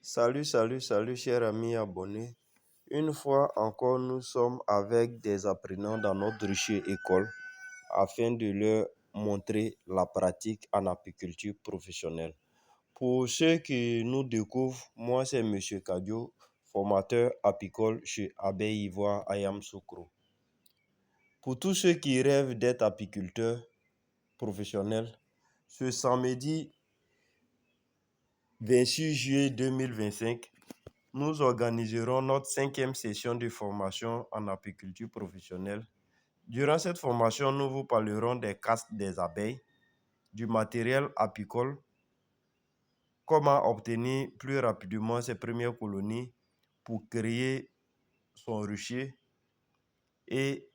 Salut, chers amis abonnés. Une fois encore, nous sommes avec des apprenants dans notre rucher école afin de leur montrer la pratique en apiculture professionnelle. Pour ceux qui nous découvrent, moi c'est Monsieur Kadio, formateur apicole chez Abeille Ivoire Ayam Soukro. Pour tous ceux qui rêvent d'être apiculteurs professionnels, ce samedi 26 juillet 2025, nous organiserons notre 5e session de formation en apiculture professionnelle. Durant cette formation, nous vous parlerons des castes des abeilles, du matériel apicole, comment obtenir plus rapidement ses premières colonies pour créer son rucher et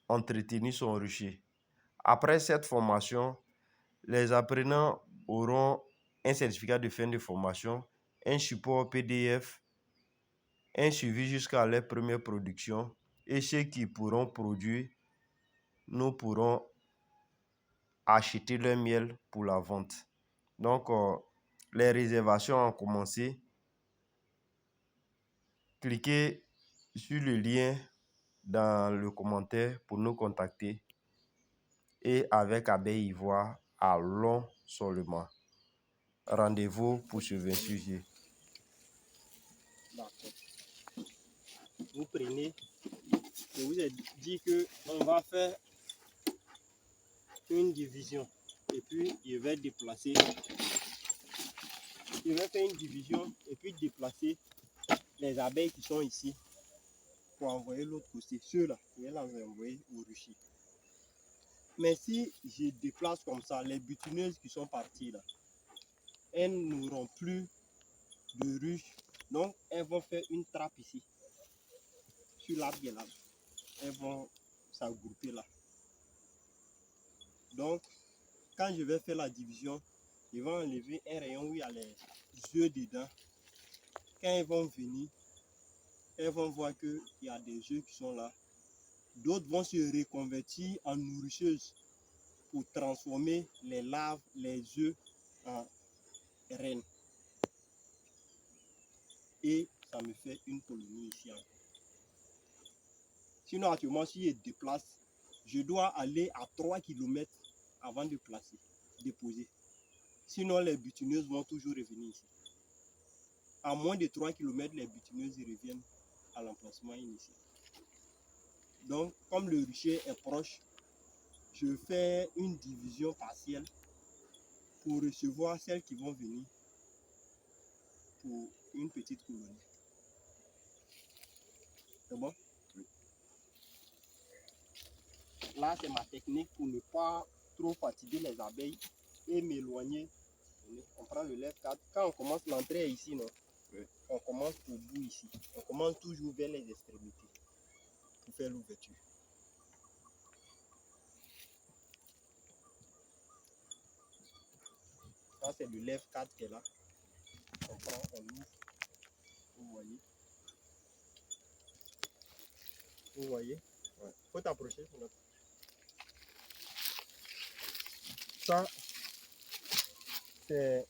entretenir son rucher. Après cette formation, les apprenants auront un certificat de fin de formation, un support PDF, un suivi jusqu'à leur première production, et ceux qui pourront produire, nous pourrons acheter leur miel pour la vente. Donc, les réservations ont commencé. Cliquez sur le lien dans le commentaire pour nous contacter. Et avec Abeille Ivoire, allons seulement. Rendez-vous pour ce 28 juillet. D'accord. Vous prenez, je vous ai dit que on va faire une division et puis je vais déplacer. Je vais faire une division et puis déplacer les abeilles qui sont ici pour envoyer l'autre côté. Ceux-là, je vais les envoyer au rucher. Mais si je déplace comme ça, les butineuses qui sont parties là, elles n'auront plus de ruche. Donc, elles vont faire une trappe ici, sur l'arbre de là. Elles vont s'agrouper là. Donc, quand je vais faire la division, je vais enlever un rayon où il y a les œufs dedans. Quand elles vont venir, elles vont voir qu'il y a des œufs qui sont là. D'autres vont se reconvertir en nourrisseuses pour transformer les larves, les œufs en reines. Et ça me fait une colonie ici. Sinon, actuellement, si je déplace, je dois aller à 3 km avant de placer, déposer. Sinon, les butineuses vont toujours revenir ici. À moins de 3 km, les butineuses reviennent à l'emplacement initial. Donc, comme le rucher est proche, je fais une division partielle pour recevoir celles qui vont venir pour une petite colonie. C'est bon? Oui. Là, c'est ma technique pour ne pas trop fatiguer les abeilles et m'éloigner. On prend le lève 4. Quand on commence l'entrée ici, non? Oui. On commence au bout ici. On commence toujours vers les extrémités pour faire l'ouverture. Ça, c'est le lève 4 qui est là. On prend, on ouvre. Vous voyez? Vous voyez? Ouais. Faut t'approcher. Ça, c'est